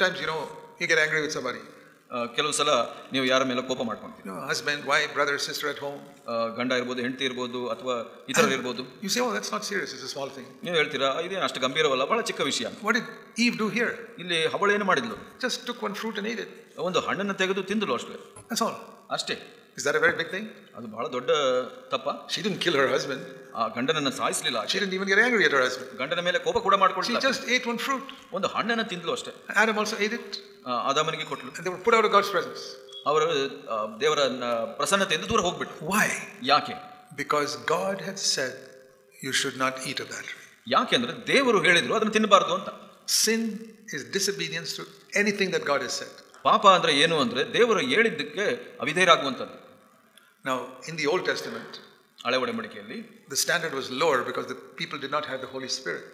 Sometimes, you get angry with somebody. ಕೆಲವು ಸಲ ನೀವು ಯಾರ ಮೇಲೆ ಕೋಪ ಮಾಡ್ಕೊಂತೀರಿ. Husband, wife, brother, sister at home. ಗಂಡ ಇರ್ಬೋದು, ಹೆಂಡತಿ ಇರ್ಬೋದು, ಅಥವಾ ಇತರರು ಇರ್ಬೋದು. You say, oh, that's not serious, it's a small thing. ನೀವು ಹೇಳ್ತೀರಾ ಇದೇನು ಅಷ್ಟು ಗಂಭೀರವಲ್ಲ, ಬಹಳ ಚಿಕ್ಕ ವಿಷಯ. What did Eve do here? ಇಲ್ಲಿ ಹವಳು ಏನು ಮಾಡಿದ್ಲು? Just took one fruit and ate it. ಒಂದು ಹಣ್ಣನ್ನು ತೆಗೆದು ತಿಂದಳು ಅಷ್ಟೇ. That's all. ಅಷ್ಟೇ. Is that a very big thing? ಅದು ಬಹಳ ದೊಡ್ಡ ತಪ್ಪ. She didn't kill her husband. ಆ ಗಂಡನನ್ನು ಸಾಯಿಸಲಿಲ್ಲ. She didn't even get angry at her husband. ಗಂಡನ ಮೇಲೆ ಕೋಪ ಕೂಡ ಮಾಡ್ಕೊಳ್ಳಿಲ್ಲ. She just ate one fruit. ಒಂದು ಹಣ್ಣನ್ನು ತಿಂದಳು ಅಷ್ಟೇ. Adam also ate it. ಆದಾಮನಿಗೆ ಕೊಟ್ಟಳು. And they were put out of God's presence. ಅವರು ದೇವರ ಪ್ರಸನ್ನತೆಯಿಂದ ದೂರ ಹೋಗ್ಬಿಟ್ರು. Why? ಯಾಕೆ? Because God had said you should not eat of that. ಯಾಕೆಂದ್ರೆ ದೇವರು ಹೇಳಿದ್ರು ಅದನ್ನು ತಿನ್ನಬಾರದು ಅಂತ. Sin is disobedience to anything that God has said. ಪಾಪ ಅಂದ್ರೆ ಏನು ಅಂದ್ರೆ ದೇವರು ಹೇಳಿದ್ದಕ್ಕೆ ಅವಿಧೇಯರಾಗುವಂಥದ್ದು. Now in the Old Testament, ಹಳೆ ಒಡಂಬಡಿಕೆಯಲ್ಲಿ the standard was lower because the people did not have the Holy Spirit.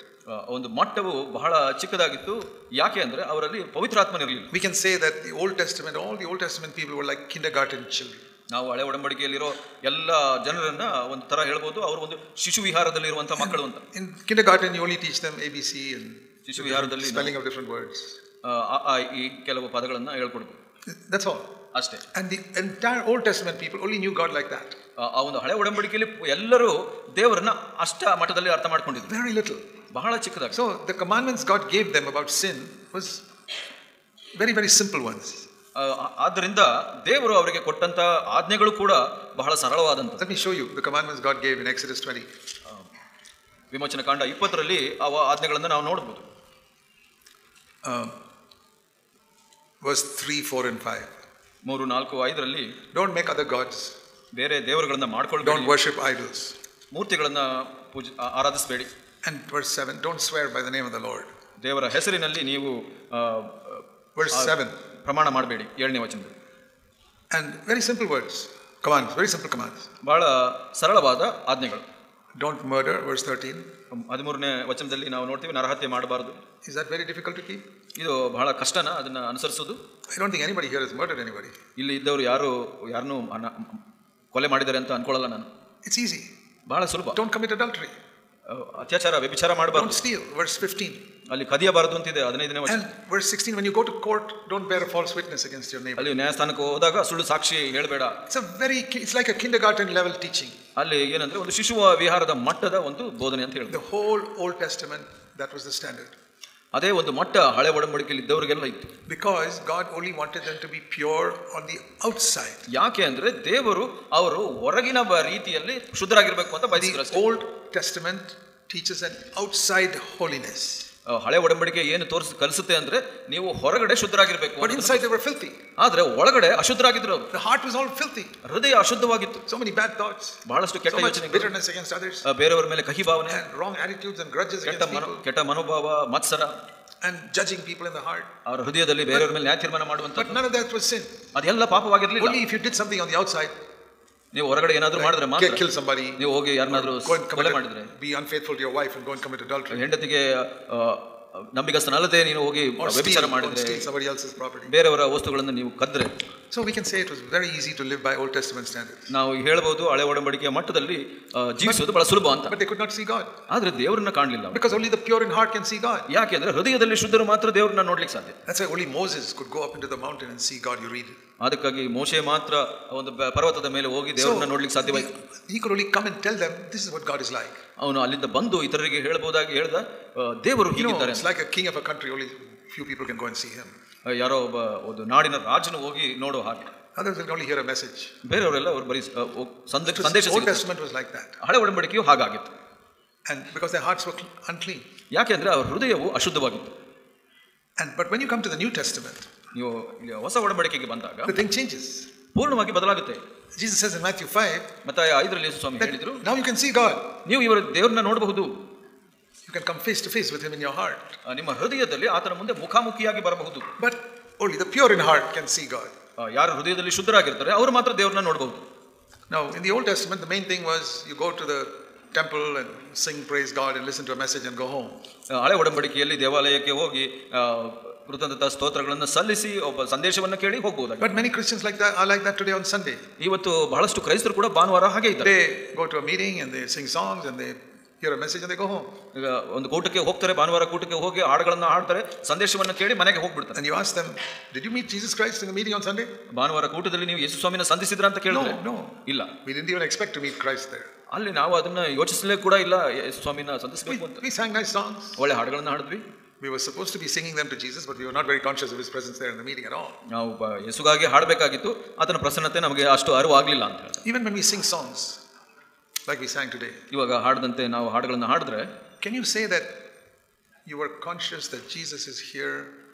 ಒಂದು ಮಟ್ಟವು ಬಹಳ ಚಿಕ್ಕದಾಗಿತ್ತು. ಯಾಕೆ ಅಂದ್ರೆ ಅವರಲ್ಲಿ ಪವಿತ್ರಾತ್ಮನಿರಲಿಲ್ಲ. We can say that the Old Testament, all the Old Testament people were like kindergarten children. ನಾವು ಹಳೆ ಒಡಂಬಡಿಕೆಯಲ್ಲಿರೋ ಎಲ್ಲ ಜನರನ್ನ ಒಂದು ತರ ಹೇಳ್ಬೋದು, ಅವರು ಒಂದು ಶಿಶು ವಿಹಾರದಲ್ಲಿ ಇರುವಂತಹ ಮಕ್ಕಳು ಅಂತ. In kindergarten you only teach them ABC and Shishu ವಿಹಾರದಲ್ಲಿ spelling of different words. ಈ ಕೆಲವು ಪದಗಳನ್ನ ಹೇಳ್ಕೊಡ್ಬೋದು. That's all. ಅಷ್ಟೇ. And the entire Old Testament people only knew God like that. ಆ ಒಂದು ಹಳೆ ಒಡಂಬಡಿಕೆಯಲ್ಲಿ ಎಲ್ಲರೂ ದೇವರನ್ನ ಅಷ್ಟ ಮಟ್ಟದಲ್ಲಿ ಅರ್ಥ ಮಾಡ್ಕೊಂಡಿದ್ರು. Very little. ಬಹಳ ಚಿಕ್ಕದಾಗಿ. So the commandments God gave them about sin was very, very simple ones. ಆದ್ದರಿಂದ ದೇವರು ಅವರಿಗೆ ಕೊಟ್ಟಂತ ಆಜ್ಞೆಗಳು ಕೂಡ ಬಹಳ ಸರಳವಾದಂತ. Let me show you the commandments God gave in Exodus 20. ವಿಮೋಚನ ಕಾಂಡ 20ರಲ್ಲಿ ಆ ಆಜ್ಞೆಗಳನ್ನು ನಾವು ನೋಡಬಹುದು. Verse 3, 4 and 5. 3, 4, 5ರಲ್ಲಿ Don't make other gods. ಬೇರೆ ದೇವರುಗಳನ್ನು ಮಾಡ್ಕೊಳ್ಳಬೇಡಿ. Don't worship idols. ಮೂರ್ತಿಗಳನ್ನು ಆರಾಧಿಸಬೇಡಿ. And verse 7, don't swear by the name of the Lord. ದೇವರ ಹೆಸರಿನಲ್ಲಿ ನೀವು verse 7 ಪ್ರಮಾಣ ಮಾಡಬೇಡಿ. 7ನೇ ವಚನದಲ್ಲಿ. And very simple words, commands, very simple commands. ಬಹಳ ಸರಳವಾದ ಆಜ್ಞೆಗಳು. Don't murder, verse 13. 13ನೇ ವಚನದಲ್ಲಿ ನಾವು ನೋಡ್ತೀವಿ ನರಹತ್ಯೆ ಮಾಡಬಾರದು. Is that very difficult to keep? ಇದು ಬಹಳ ಕಷ್ಟನಾ ಅದನ್ನ ಅನುಸರಿಸೋದು? I don't think anybody here has murdered anybody. ಇಲ್ಲಿ ಇದ್ದವರು ಯಾರನ್ನು ಕೊಲೆ ಮಾಡಿದ್ದಾರೆ ಅಂತ ಅನ್ಕೊಳ್ಳಲ್ಲ ನಾನು. It's easy. ಬಹಳ ಸುಲಭ. Don't commit adultery. ಅತ್ಯಾಚಾರ ವ್ಯಭಿಚಾರ ಮಾಡಬಾರದು. Don't steal, verse 15. ಅಲ್ಲಿ ಕದಿಯಬಾರದು ಅಂತಿದೆ 15ನೇ ವಚನ. And verse 16, when you go to court, don't bear a false witness against your neighbor. ಅಲ್ಲಿ ನ್ಯಾಯಸ್ಥಾನಕ್ಕೆ ಹೋದಾಗ ಸುಳ್ಳು ಸಾಕ್ಷಿ ಹೇಳಬೇಡ. It's like a kindergarten level teaching. ಅಲ್ಲಿ ಏನಂದ್ರೆ ಒಂದು ಶಿಶುವ ವಿಹಾರದ ಮಟ್ಟದ ಒಂದು ಬೋಧನೆ ಅಂತ ಹೇಳ್ತಾರೆ. The whole Old Testament, that was the standard. ಅದೇ ಒಂದು ಮಟ್ಟ ಹಳೆ ಒಡಂಬಡಿಕೆಯಲ್ಲಿ ಇದ್ದವರಿಗೆಲ್ಲ ಇತ್ತು. Because God only wanted them to be pure on the outside. ಯಾಕೆ ಅಂದ್ರೆ ದೇವರು ಅವರು ಹೊರಗಿನ ರೀತಿಯಲ್ಲಿ ಶುದ್ಧರಾಗಿರಬೇಕು ಅಂತ ಬಯಸಿದ್ರು. Old Testament teaches an outside holiness. ಹಳೆ ಒಡಂಬಡಿಕೆ ಏನು ಕಲಿಸುತ್ತೆ ಅಂದ್ರೆ ನೀವು ಹೊರಗಡೆ ಶುದ್ಧರಾಗಿರಬೇಕು. But inside they were filthy. ಆದ್ರೆ ಒಳಗಡೆ ಅಶುದ್ಧರಾಗಿದ್ರು ಅವರು. The heart was all filthy. ಹೃದಯ ಅಶುದ್ಧವಾಗಿತ್ತು. So many bad thoughts. ಬಹಳಷ್ಟು ಕೆಟ್ಟ ಯೋಚನೆಗಳು. Bitterness against others. ಬೇರೆಯವರ ಮೇಲೆ ಕಹಿ ಭಾವನೆ. And wrong attitudes and grudges against people. ಕೆಟ್ಟ ಮನೋಭಾವ, ಮತ್ಸರ. And judging people in the heart. ಅವರ ಹೃದಯದಲ್ಲಿ ಬೇರೆಯವರ ಮೇಲೆ ನ್ಯಾಯ ತೀರ್ಮಾನ ಮಾಡುವಂತ. But none of that was sin. ಅದೆಲ್ಲ ಪಾಪವಾಗಿರಲಿಲ್ಲ. Only if you did something on the outside. ನೀವು ಹೊರಗಡೆ ಏನಾದರೂ ಮಾಡಿದ್ರೆ ಮಾತ್ರ. Kill somebody. ನೀವು ಹೋಗಿ ಯಾರನ್ನಾದರೂ ಕೊಲೆ ಮಾಡಿದ್ರೆ. Be unfaithful to your wife and go and commit adultery. ಹೆಂಡತಿಗೆ ನಂಬಿಗಸ್ತನಲ್ಲದೆ ನೀನು ಹೋಗಿ ವ್ಯಭಿಚಾರ ಮಾಡಿದ್ರೆ, somebody else's property. ಬೇರೆಯವರ ವಸ್ತುಗಳನ್ನು ನೀವು ಕದ್ರೆ. So we can say it was very easy to live by Old Testament standards. ನಾವು ಹೇಳಬಹುದು ಹಳೆ ಒಡಂಬಡಿಕೆಯ ಮಟ್ಟದಲ್ಲಿ ಜೀವಿಸುವುದು ಬಹಳ ಸುಲಭ ಅಂತ. But they could not see God. ಆದ್ರೆ ದೇವರನ್ನ ಕಾಣಲಿಲ್ಲ. Because only the pure in heart can see God. ಯಾಕೆಂದ್ರೆ ಹೃದಯದಲ್ಲಿ ಶುದ್ಧರು ಮಾತ್ರ ದೇವರನ್ನ ನೋಡ್ಲಿಕ್ಕೆ ಸಾಧ್ಯ. That's why only Moses could go up into the mountain and see God. You read. ಅದಕ್ಕಾಗಿ ಮೋಶೆ ಮಾತ್ರ ಒಂದು ಪರ್ವತದ ಮೇಲೆ ಹೋಗಿ ದೇವರನ್ನ ನೋಡ್ಲಿಕ್ಕೆ ಸಾಧ್ಯವಾಯಿತು. He could only come and tell them this is what God is like. ಅವನು ಅಲ್ಲಿಂದ ಬಂದು ಇತರರಿಗೆ ಹೇಳಬಹುದಾಗಿ ಹೇಳ್ದ ದೇವರು ಹೀಗಿದ್ದಾರೆ. It's like a king of a country, only few people can go and see him. ಯಾರೋ ಒಬ್ಬ ಒಂದು ನಾಡಿನ ರಾಜನು ಹೋಗಿ ನೋಡೋ ಹಾಗೆ. Others will only hear a message. ಬೇರೆಯವರೆಲ್ಲ ಅವರು ಬರೀ ಸಂದೇಶ. Old Testament was like that. ಹಳೆ ಒಡಂಬಡಿಕೆಯು ಹಾಗಾಗಿತ್ತು. And because their hearts were unclean. ಯಾಕೆಂದ್ರೆ ಅವರ ಹೃದಯವು ಅಶುದ್ಧವಾಗಿತ್ತು. And but when you come to the New Testament, ನೀವು ಹೊಸ ಒಡಂಬಡಿಕೆಗೆ ಬಂದಾಗ the thing changes. ಪೂರ್ಣವಾಗಿ ಬದಲಾಗುತ್ತೆ. Jesus says in Matthew 5, ಮತ್ತಾಯ 5ರಲ್ಲಿ ಯೇಸು ಸ್ವಾಮಿ ಹೇಳಿದ್ರು, now you can see God. ನೀವು ಇವರ ದೇವರನ್ನ ನೋಡಬಹುದು. You can come face to face with him in your heart. ನಿಮ್ಮ ಹೃದಯದಲ್ಲಿ ಆತನ ಮುಂದೆ ಮುಖಾಮುಖಿಯಾಗಿ ಬರಬಹುದು. But only the pure in heart can see God. ಯಾರು ಹೃದಯದಲ್ಲಿ ಶುದ್ಧರಾಗಿರ್ತಾರೆ ಅವರು ಮಾತ್ರ ದೇವರನ್ನ ನೋಡಬಹುದು. Now in the Old Testament the main thing was you go to the temple and sing praise God and listen to a message and go home. ಹಳೆ ಒಡಂಬಡಿಕೆಯಲ್ಲಿ ದೇವಾಲಯಕ್ಕೆ ಹೋಗಿ ಕೃತಜ್ಞತಾ ಸ್ತೋತ್ರಗಳನ್ನು ಸಲ್ಲಿಸಿ ಒಬ್ಬ ಸಂದೇಶವನ್ನು ಕೇಳಿ ಹೋಗಬಹುದು. But many Christians are like that today on Sunday. ಇವತ್ತು ಬಹಳಷ್ಟು ಕ್ರೈಸ್ತರು ಕೂಡ ಭಾನುವಾರ ಹಾಗೆ ಇದ್ದಾರೆ. They go to a meeting and they sing songs and they hear a message and they go home. ಈಗ ಒಂದು ಕೂಟಕ್ಕೆ ಹೋಗ್ತಾರೆ, ಭಾನುವಾರ ಕೂಟಕ್ಕೆ ಹೋಗಿ ಹಾಡುಗಳನ್ನ ಹಾಡ್ತಾರೆ, ಸಂದೇಶವನ್ನು ಕೇಳಿ ಮನೆಗೆ ಹೋಗ್ಬಿಡ್ತಾರೆ. And you ask them, did you meet Jesus Christ in the meeting on Sunday? ಭಾನುವಾರ ಕೂಟದಲ್ಲಿ ನೀವು ಯೇಸು ಸ್ವಾಮಿನ ಸಂಧಿಸಿದ್ರ ಅಂತ ಕೇಳಿದ್ರೆ No. ಇಲ್ಲ. We didn't even expect to meet Christ there. ಅಲ್ಲಿ ನಾವು ಅದನ್ನ ಯೋಚಿಸಲೇ ಕೂಡ ಇಲ್ಲ, ಯೇಸು ಸ್ವಾಮಿನ ಸಂಧಿಸಬೇಕು ಅಂತ. We sang nice songs. ಒಳ್ಳೆ ಹಾಡುಗಳನ್ನ ಹಾಡಿದ್ವಿ. We were supposed to be singing them to Jesus, but we were not very conscious of his presence there in the meeting at all. ನಾವು ಯೇಸುಗಾಗಿ ಹಾಡಬೇಕಾಗಿತ್ತು, ಆತನ ಪ್ರಸನ್ನತೆ ನಮಗೆ ಅಷ್ಟು ಅರಿವು ಆಗಲಿಲ್ಲ ಅಂತ ಹೇಳಿ. Even when we sing songs like we sang today, ಇವಾಗ ಹಾಡದಂತೆ ನಾವು ಹಾಡುಗಳನ್ನ ಹಾಡಿದ್ರೆ, can you say that you were conscious that Jesus is here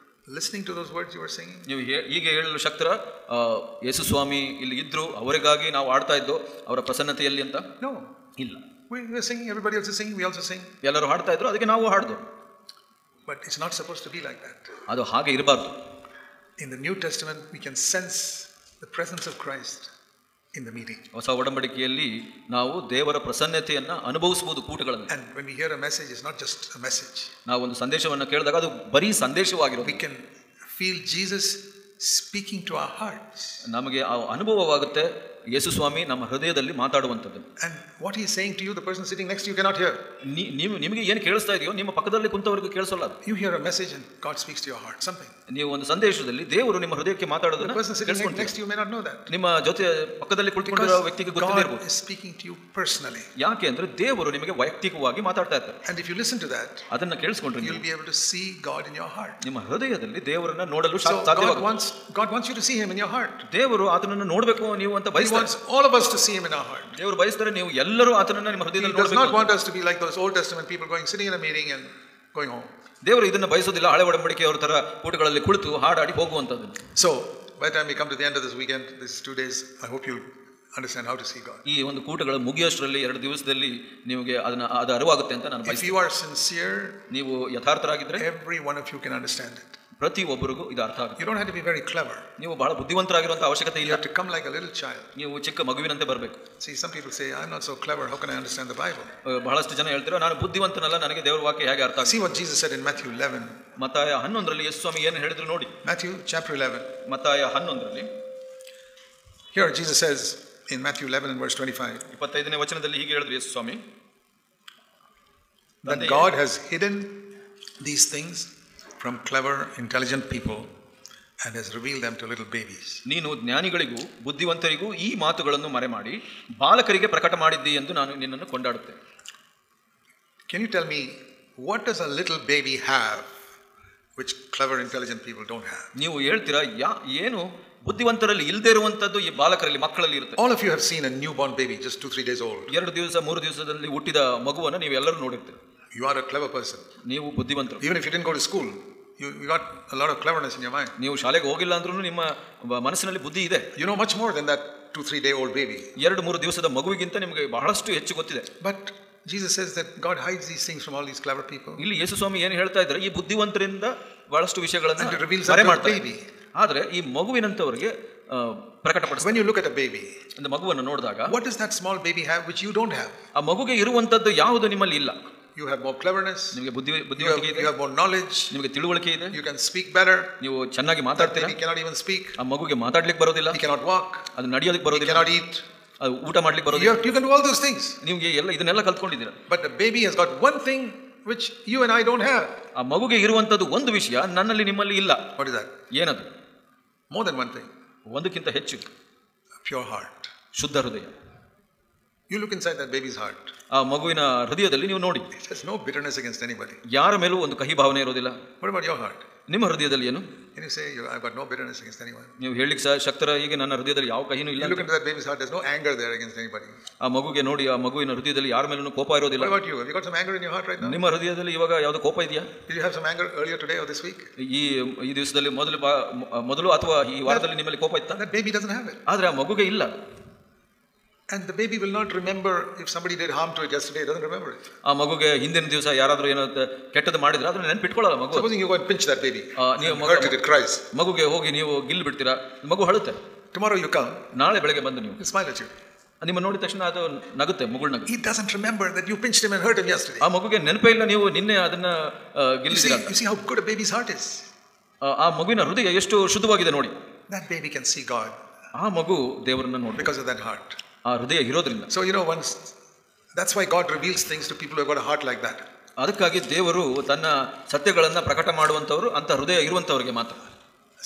listening to those words you were singing? ನೀವು ಹೀಗೆ ಹೇಳಲು ಶಕ್ತರ ಯೇಸು ಸ್ವಾಮಿ ಇಲ್ಲಿ ಇದ್ರು, ಅವರಿಗಾಗಿ ನಾವು ಆಡ್ತಾ ಇದ್ದು ಅವರ ಪ್ರಸನ್ನತೆಯಲ್ಲಿ ಅಂತ? No. ಇಲ್ಲ. We were singing, everybody else is singing, we also sing. ಎಲ್ಲರೂ ಹಾಡ್ತಾ ಇದ್ರು, ಅದಕ್ಕೆ ನಾವು ಹಾಡ್ದು. But it's not supposed to be like that. ಅದು ಹಾಗೆ ಇರಬಾರ್ದು. In the New Testament we can sense the presence of Christ in the meeting. ಹೊಸ ಒಡಂಬಡಿಕೆಯಲ್ಲಿ ನಾವು ದೇವರ ಪ್ರಸನ್ನತೆಯನ್ನ ಅನುಭವಿಸಬಹುದು ಕೂಟಗಳಲ್ಲಿ. And when we hear a message, it's not just a message. ನಾವು ಒಂದು ಸಂದೇಶವನ್ನು ಕೇಳಿದಾಗ ಅದು ಬರೀ ಸಂದೇಶವಾಗಿರೋದು. We can feel Jesus speaking to our hearts. ನಮಗೆ ಆ ಅನುಭವವಾಗುತ್ತೆ, ಯೇಸು ಸ್ವಾಮಿ ನಮ್ಮ ಹೃದಯದಲ್ಲಿ ಮಾತಾಡುವಂಥದ್ದು. And what he is saying to you, the person sitting next to you cannot hear. ನಿಮಗೆ ಏನು ಕೇಳಿಸ್ತಾ ಇದೆಯೋ ನಿಮ್ಮ ಪಕ್ಕದಲ್ಲಿ ಕುಂತವರಿಗೆ ಕೇಳಿಸಲ್ಲ. You hear a message and God speaks to your heart, something. ನೀವು ಒಂದು ಸಂದೇಶದಲ್ಲಿ ದೇವರು ನಿಮ್ಮ ಹೃದಯಕ್ಕೆ ಮಾತಾಡೋದನ್ನ The person sitting next to you may not know that. ನಿಮ್ಮ ಜೊತೆ ಪಕ್ಕದಲ್ಲಿ ಕುಳಿತುಕೊಂಡಿರೋ ವ್ಯಕ್ತಿಗೆ ಗೊತ್ತಿದೆ ಇರಬಹುದು. God is speaking to you personally. ಯಾಕೆ ಅಂದ್ರೆ ದೇವರು ನಿಮಗೆ ವೈಯಕ್ತಿಕವಾಗಿ ಮಾತಾಡ್ತಾ ಇರ್ತಾರೆ. And if you listen to that, ಅದನ್ನ ಕೇಳಿಸಿಕೊಂಡ್ರೆ you'll be able to see God in your heart. ನಿಮ್ಮ ಹೃದಯದಲ್ಲಿ ದೇವರನ್ನ ನೋಡಲು So ಸಾಧ್ಯವಾಗುತ್ತೆ. God wants you to see him in your heart. ದೇವರು ಆತನನ್ನು ನೋಡಬೇಕು ನೀವು ಅಂತ ಬಯಸ್ತಾರೆ. He wants all of us to see him in our heart. ದೇವರು ಬಯಸ್ತಾರೆ ನೀವು ಎಲ್ಲರೂ ಆತನನ್ನು ನಿಮ್ಮ ಹೃದಯದಲ್ಲಿ ನೋಡಬೇಕು. He does not want us to be like those Old Testament people sitting in a meeting and going home. ದೇವರು ಇದನ್ನ ಬಯಸೋದಿಲ್ಲ, ಹಳೆ ಒಡಂಬಡಿಕೆಯವರ ತರ ಕೂಟಗಳಲ್ಲಿ ಕುಳಿತು ಹಾಡಾಡಿ ಹೋಗುವಂತದ್ದು. So by the time we come to the end of this weekend, these 2 days, I hope you understand how to see God. ಈ ಒಂದು ಕೂಟಗಳ ಮುಗಿಯೋಷ್ಟರಲ್ಲಿ 2 ದಿವಸದಲ್ಲಿ ನಿಮಗೆ ಅದು ಅರಿವಾಗುತ್ತೆ ಅಂತ ನಾನು ಬಯಸ್ತೀನಿ. If you are sincere, ನೀವು ಯಥಾರ್ಥರಾಗಿದ್ರೆ every one of you can understand it. ಪ್ರತಿ ಒಬ್ಬರಿಗೂ ಇದು ಅರ್ಥ ಆಗುತ್ತೆ. You don't have to be very clever. ನೀವು ಬಹಳ ಬುದ್ಧಿವಂತರಾಗಿರುವಂತ ಅವಶ್ಯಕತೆ ಇಲ್ಲ. You have to come like a little child. ನೀವು ಚಿಕ್ಕ ಮಗುವಿನಂತೆ ಬರಬೇಕು. See, some people say, I'm not so clever, how can I understand the Bible? ಬಹಳಷ್ಟು ಜನ ಹೇಳ್ತಾರೆ, ನಾನು ಬುದ್ಧಿವಂತನಲ್ಲ, ನನಗೆ ದೇವರ ವಾಕ್ಯ ಹೇಗೆ ಅರ್ಥ ಆಗುತ್ತೆ. See what Jesus said in Matthew 11. ಮತ್ತಾಯ 11ರಲ್ಲಿ ಯೇಸು ಸ್ವಾಮಿ ಏನು ಹೇಳಿದ್ರು ನೋಡಿ. Matthew chapter 11. ಮತ್ತಾಯ 11ರಲ್ಲಿ Here Jesus says in Matthew 11 and verse 25. 25ನೇ ವಚನದಲ್ಲಿ ಹೀಗೆ ಹೇಳಿದ್ರು ಯೇಸು ಸ್ವಾಮಿ, that God has hidden these things from clever, intelligent people and has revealed them to little babies. ನೀನು ಜ್ಞಾನಿಗಳಿಗೂ ಬುದ್ಧಿವಂತರಿಗೂ ಈ ಮಾತುಗಳನ್ನು ಮರೆಮಾಡಿ ಬಾಲಕರಿಗೆ ಪ್ರಕಟ ಮಾಡಿದ್ದಿ ಎಂದು ನಾನು ನಿನ್ನನ್ನು ಕೊಂಡಾಡುತ್ತೇನೆ. Can you tell me, what does a little baby have which clever, intelligent people don't have? ನೀವು ಹೇಳ್ತೀರಾ, ಏನು ಬುದ್ಧಿವಂತರಲ್ಲಿ ಇಲ್ಲದೆ ಇರುವಂತದ್ದು ಈ ಬಾಲಕರಲ್ಲಿ, ಮಕ್ಕಳಲ್ಲಿ ಇರುತ್ತೆ. All of you have seen a newborn baby just 2-3 days old. 2 ದಿವಸ 3 ದಿವಸದಲ್ಲಿ ಹುಟ್ಟಿದ ಮಗುವನ್ನು ನೀವು ಎಲ್ಲರೂ ನೋಡಿರ್ತೀರಿ. You are a clever person. ನೀವು ಬುದ್ಧಿವಂತರು. Even if you didn't go to school, you got a lot of cleverness in your mind. ನೀವು ಶಾಲೆಗೆ ಹೋಗಿಲ್ಲ ಅಂದ್ರೂ ನಿಮ್ಮ ಮನಸ್ಸಿನಲ್ಲಿ ಬುದ್ಧಿ ಇದೆ. You know much more than that 2-3 day old baby. 2-3 ದಿವಸದ ಮಗುವಿಗಿಂತ ನಿಮಗೆ ಬಹಳಷ್ಟು ಹೆಚ್ಚು ಗೊತ್ತಿದೆ. But Jesus says that God hides these things from all these clever people. ಇಲ್ಲಿ ಯೇಸು ಸ್ವಾಮಿ ಏನು ಹೇಳ್ತಾ ಇದ್ದಾರೆ, ಈ ಬುದ್ಧಿವಂತರಿಂದ ಬಹಳಷ್ಟು ವಿಷಯಗಳನ್ನು ಮರೆ ಮಾಡ್ತಾರೆ. ಆದರೆ ಈ ಮಗುವಿನಂತವರಿಗೆ ಪ್ರಕಟಪಡಿಸ್ತಾರೆ. When you look at a baby, ಒಂದು ಮಗುವನ್ನು ನೋಡಿದಾಗ, what does that small baby have which you don't have? ಆ ಮಗುಗೆ ಇರುವಂತದ್ದು ಯಾವುದು ನಿಮ್ಮಲ್ಲಿ ಇಲ್ಲ. You have more cleverness. ನಿಮಗೆ ಬುದ್ಧಿವಂತಿಕೆ ಇದೆ. You have more knowledge. ನಿಮಗೆ ತಿಳುವಳಿಕೆ ಇದೆ. You can speak better. ನೀವು ಚೆನ್ನಾಗಿ ಮಾತಾಡ್ತೀರಾ. He cannot even speak. ಆ ಮಗುಗೆ ಮಾತಾಡ್ಲಿಕ್ಕೆ ಬರೋದಿಲ್ಲ. He cannot walk. ಅದು ನಡೆಯೋದಕ್ಕೆ ಬರೋದಿಲ್ಲ. He cannot eat. ಅದು ಊಟ ಮಾಡ್ಲಿಕ್ಕೆ ಬರೋದಿಲ್ಲ. You can do all those things. ನಿಮಗೆ ಇದನ್ನೆಲ್ಲ ಕಲ್ತ್ಕೊಂಡಿದ್ದೀರಾ. But the baby has got one thing which you and I don't have. ಆ ಮಗುಗೆ ಇರುವಂತದ್ದು ಒಂದು ವಿಷಯ ನನ್ನಲ್ಲಿ ನಿಮ್ಮಲ್ಲಿ ಇಲ್ಲ. What is that? ಏನದು? More than one thing. ಒಂದಕ್ಕಿಂತ ಹೆಚ್ಚು. Pure heart. ಶುದ್ಧ ಹೃದಯ. You look inside that baby's heart. ಆ ಮಗುವಿನ ಹೃದಯದಲ್ಲಿ ನೀವು ನೋಡಿ. There's no bitterness against anybody. ಯಾರ ಮೇಲೂ ಒಂದು ಕಹಿ ಭಾವನೆ ಇರೋದಿಲ್ಲ. What about your heart? ನಿಮ್ಮ ಹೃದಯದಲ್ಲಿ ಏನು? Can you say, I've got no bitterness against anyone? ನೀವು ಹೇಳಲಿಕ್ಕೆ ಶಕ್ತರ, ಈಗ ನನ್ನ ಹೃದಯದಲ್ಲಿ ಯಾವ ಕಹಿನೂ ಇಲ್ಲ. You look into that baby's heart, there's no anger there against anybody. ಆ ಮಗುಗೆ ನೋಡಿ, ಆ ಮಗುವಿನ ಹೃದಯದಲ್ಲಿ ಯಾರ ಮೇಲೂ ಕೋಪ ಇರೋದಿಲ್ಲ. What about you? Have you got some anger in your heart right now? ನಿಮ್ಮ ಹೃದಯದಲ್ಲಿ ಇವಾಗ ಯಾವುದು ಕೋಪ ಇದೆಯಾ? Did you have some anger earlier today or this week? ಈ ದಿವಸದಲ್ಲಿ ಮೊದಲು ಅಥವಾ ಈ ವಾರದಲ್ಲಿ ನಿಮ್ಮಲ್ಲಿ ಕೋಪ ಇತ್ತಾ? That baby doesn't have it. ಆದ್ರೆ ಆ ಮಗುಗೆ ಇಲ್ಲ. And the baby will not remember if somebody did harm to it yesterday. It doesn't remember it. ಆ ಮಗುಗೆ ಹಿಂದಿನ ದಿವಸ ಯಾರಾದರೂ ಏನೋ ಕೆಟ್ಟದ್ದು ಮಾಡಿದ್ರೆ ಅದನ್ನ ನೆನಪಿಟ್ಕೊಳ್ಳಲ್ಲ ಮಗು. Supposing you go and pinch that baby. ನೀವು hurt it, it cries. ಮಗುಗೆ ಹೋಗಿ ನೀವು ಗಿಲ್ ಬಿಡ್ತೀರಾ, ಮಗು ಅಳುತ್ತೆ. Tomorrow you come. ನಾಳೆ ಬೆಳಗ್ಗೆ ಬಂದು ನೀವು smile at you. ನಿಮ್ಮ ನೋಡಿದ ತಕ್ಷಣ ಅದು ನಗುತ್ತೆ, ಮಗುಳು ನಗುತ್ತೆ. He doesn't remember that you pinched him and hurt him yesterday. ಆ ಮಗುಗೆ ನೆನಪೇ ಇಲ್ಲ ನೀವು ನಿನ್ನೆ ಅದನ್ನ ಗಿಲ್ಲಿಸಿದ. You see how good a baby's heart is. ಆ ಮಗುವಿನ ಹೃದಯ ಎಷ್ಟು ಶುದ್ಧವಾಗಿದೆ ನೋಡಿ. That baby can see God. ಆ ಮಗು ದೇವರನ್ನ ನೋಡಿ because of that heart. ಆ ಹೃದಯ ಇರೋದ್ರಿಂದ. So once That's why God reveals things to people who have got a heart like that. ಅದಕ್ಕಾಗಿ ದೇವರು ತನ್ನ ಸತ್ಯಗಳನ್ನು ಪ್ರಕಟ ಮಾಡುವಂಥವ್ರು ಅಂತ ಹೃದಯ ಇರುವಂಥವ್ರಿಗೆ ಮಾತ್ರ.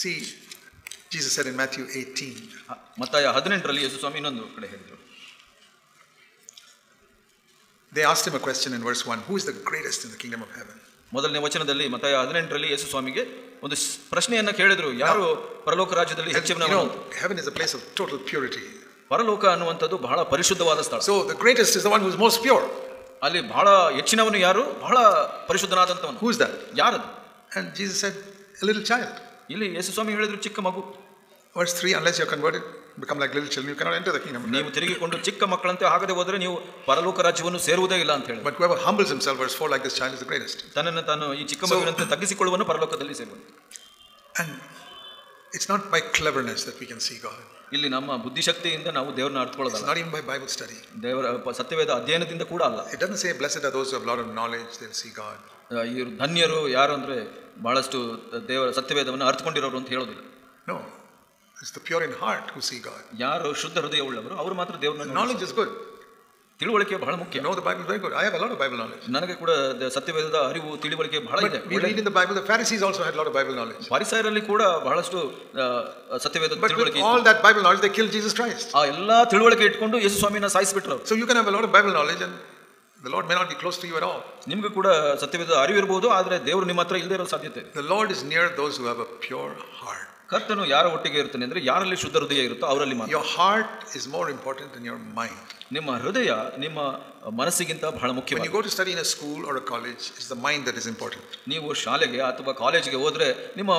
See, Jesus said in Matthew 18. ಮತ್ತಾಯ 18ರಲ್ಲಿ ಯೇಸು ಸ್ವಾಮಿ ಇನ್ನೊಂದು ಕಡೆ ಹೇಳಿದರು. They asked him a question in verse 1. Who is the greatest in the kingdom of heaven? ಮೊದಲನೇ ವಚನದಲ್ಲಿ ಮತ್ತಾಯ 18ರಲ್ಲಿ ಯೇಸು ಸ್ವಾಮಿಗೆ ಒಂದು ಪ್ರಶ್ನೆಯನ್ನ ಕೇಳಿದ್ರು, ಯಾರು ಪರಲೋಕ ರಾಜ್ಯದಲ್ಲಿ ಹೆಚ್ಚಿನವನು? Heaven is a place of total purity. ಪರಲೋಕ ಅನ್ನುವಂಥದ್ದು ಬಹಳ ಪರಿಶುದ್ಧವಾದ ಸ್ಥಳ. So the greatest is the one who is most pure. ಅಲ್ಲಿ ಬಹಳ ಹೆಚ್ಚಿನವನು ಯಾರು? ಬಹಳ ಪರಿಶುದ್ಧನಾದಂಥವನು. Who is that? ಯಾರದು? And Jesus said, a little child. ಇಲ್ಲಿ ಯೇಸು ಸ್ವಾಮಿ ಹೇಳಿದ್ರು, ಚಿಕ್ಕ ಮಗು. Verse 3, unless you are converted, become like little children, you cannot enter the kingdom. ನೀವು ತಿರುಗಿಕೊಂಡು ಚಿಕ್ಕ ಮಕ್ಕಳಂತೆ ಆಗದೆ ಹೋದರೆ ನೀವು ಪರಲೋಕ ರಾಜ್ಯವನ್ನು ಸೇರುವುದೇ ಇಲ್ಲ ಅಂತ ಹೇಳಿ. But whoever humbles himself, verse 4, like this child is the greatest. ತನ್ನನ್ನು ತಾನು ಈ ಚಿಕ್ಕ ಮಗುವಿನಂತೆ ತಗ್ಗಿಸಿಕೊಳ್ಳುವನು ಪರಲೋಕದಲ್ಲಿ ಸೇರುವನು. And it's not by cleverness that we can see God. ಇಲ್ಲಿ ನಮ್ಮ ಬುದ್ಧಿಶಕ್ತಿಯಿಂದ ನಾವು ದೇವರನ್ನ ಅರ್ಥಕೊಳ್ಳೋದಲ್ಲ. It's not even by Bible study. ದೇವರ ಸತ್ಯವೇದ ಅಧ್ಯಯನದಿಂದ ಕೂಡ ಅಲ್ಲ. It doesn't say blessed are those who have a lot of knowledge, they'll see God. ಇವರು ಧನ್ಯರು ಯಾರು ಅಂದ್ರೆ ಬಹಳಷ್ಟು ದೇವರ ಸತ್ಯವೇದವನ್ನು ಅರ್ಥಕೊಂಡಿರೋರು ಅಂತ ಹೇಳೋದಿಲ್ಲ. No, it's the pure in heart who see God. ಯಾರು ಶುದ್ಧ ಹೃದಯ ಉಳ್ಳವರು ಅವರು ಮಾತ್ರ ದೇವರನ್ನ. Knowledge is good. ತಿಳುವಳಿಕೆ ಬಹಳ ಮುಖ್ಯ. You know the Bible very good. I have a lot of Bible knowledge. ನನಗೆ ಕೂಡ ಸತ್ಯವೇದದ ಅರಿವು ತಿಳುವಳಿಕೆ ಬಹಳ ಇದೆ. We read in the Bible, the Pharisees also had a lot of Bible knowledge. ಫರಿಸಾಯರಲ್ಲಿ ಕೂಡ ಬಹಳಷ್ಟು ಸತ್ಯವೇದದ ತಿಳುವಳಿಕೆ. But all that Bible knowledge, they killed Jesus Christ. ಆ ಎಲ್ಲಾ ತಿಳುವಳಿಕೆ ಇಟ್ಕೊಂಡು ಯೇಸು ಸ್ವಾಮಿನ ಸಾಯಿಸಿಬಿಟ್ರು. So you can have a lot of Bible knowledge and the Lord may not be close to you at all. ನಿಮಗೂ ಕೂಡ ಸತ್ಯವೇದ ಅರಿವು ಇರಬಹುದು, ಆದರೆ ದೇವರು ನಿಮ್ಮ ಹತ್ರ ಇಲ್ಲದೆ ಇರೋ ಸಾಧ್ಯತೆ. The Lord is near those who have a pure heart. ಕರ್ತನು ಯಾರ ಒಟ್ಟಿಗೆ ಇರ್ತಾನೆ ಅಂದ್ರೆ ಯಾರಲ್ಲಿ ಶುದ್ಧ ಹೃದಯ ಇರುತ್ತೋ ಅವರಲ್ಲಿ ಮಾತ್ರ. Your heart is more important than your mind. ನಿಮ್ಮ ಹೃದಯ ನಿಮ್ಮ ಮನಸ್ಸಿಗಿಂತ ಬಹಳ ಮುಖ್ಯವಾಗಿದೆ. When you go to study in a school or a college, it's the mind that is important. ನೀವು ಶಾಲೆಗೆ ಅಥವಾ ಕಾಲೇಜಿಗೆ ಹೋದ್ರೆ ನಿಮ್ಮ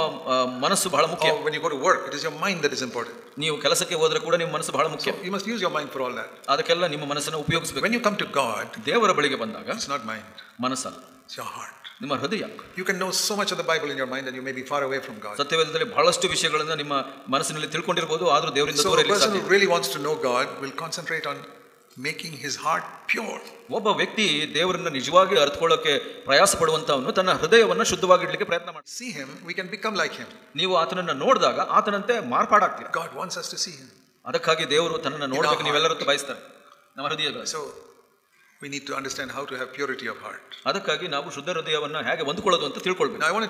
ಮನಸ್ಸು ಬಹಳ ಮುಖ್ಯ. Or when you go to work, it is your mind that is important. ನೀವು ಕೆಲಸಕ್ಕೆ ಹೋದ್ರೆ ಕೂಡ ನಿಮ್ಮ ಮನಸ್ಸು ಬಹಳ ಮುಖ್ಯ. So you must use your mind for all that. ಅದಕ್ಕೆಲ್ಲ ನಿಮ್ಮ ಮನಸ್ಸನ್ನು ಉಪಯೋಗಿಸಬೇಕು. When you come to God, ದೇವರ ಬಳಿಗೆ ಬಂದಾಗ it's not mind. ಮನಸ್ಸಲ್ಲ, It's your heart. ನಿಮ್ಮ ಹೃದಯ. You can know so much of the Bible in your mind and you may be far away from God. ಸತ್ಯವೇದದಲ್ಲಿ ಬಹಳಷ್ಟು ವಿಷಯಗಳನ್ನು ನಿಮ್ಮ ಮನಸ್ಸಿನಲ್ಲಿ ತಿಳ್ಕೊಂಡಿರಬಹುದು, ಆದರೂ ದೇವರಿಂದ ದೂರ So a ಇರಲಿಕ್ಕೆ person ಸಾಧ್ಯ. who really wants to know God will concentrate on making his heart pure. ಒಬ್ಬ ವ್ಯಕ್ತಿ ದೇವರನ್ನ ನಿಜವಾಗಿ ಅರ್ಥಕೊಳ್ಳೋಕೆ ಪ್ರಯಾಸ ಪಡುವಂತವನು ತನ್ನ ಹೃದಯವನ್ನು ಶುದ್ಧವಾಗಿಡ್ಲಿಕ್ಕೆ ಪ್ರಯತ್ನ ಮಾಡ್ತಾನೆ. See him, we can become like him. ನೀವು ಆತನನ್ನ ನೋಡಿದಾಗ ಆತನಂತೆ ಮಾರ್ಪಾಡಾಗ್ತೀರಿ. God wants us to see him. ಅದಕ್ಕಾಗಿ ದೇವರು ತನ್ನನ್ನು ನೋಡಬೇಕು ನೀವೆಲ್ಲರೂ ಬಯಸ್ತಾರೆ ನಮ್ಮ ಹೃದಯದಲ್ಲಿ. So we need to understand how to have purity of heart. ಅದಕ್ಕಾಗಿ ನಾವು ಶುದ್ಧ ಹೃದಯವನ್ನು ಹೇಗೆ ಹೊಂದಿಕೊಳ್ಳೋದು ಅಂತ ತಿಳ್ಕೊಳ್ಬೇಕು. Now I want to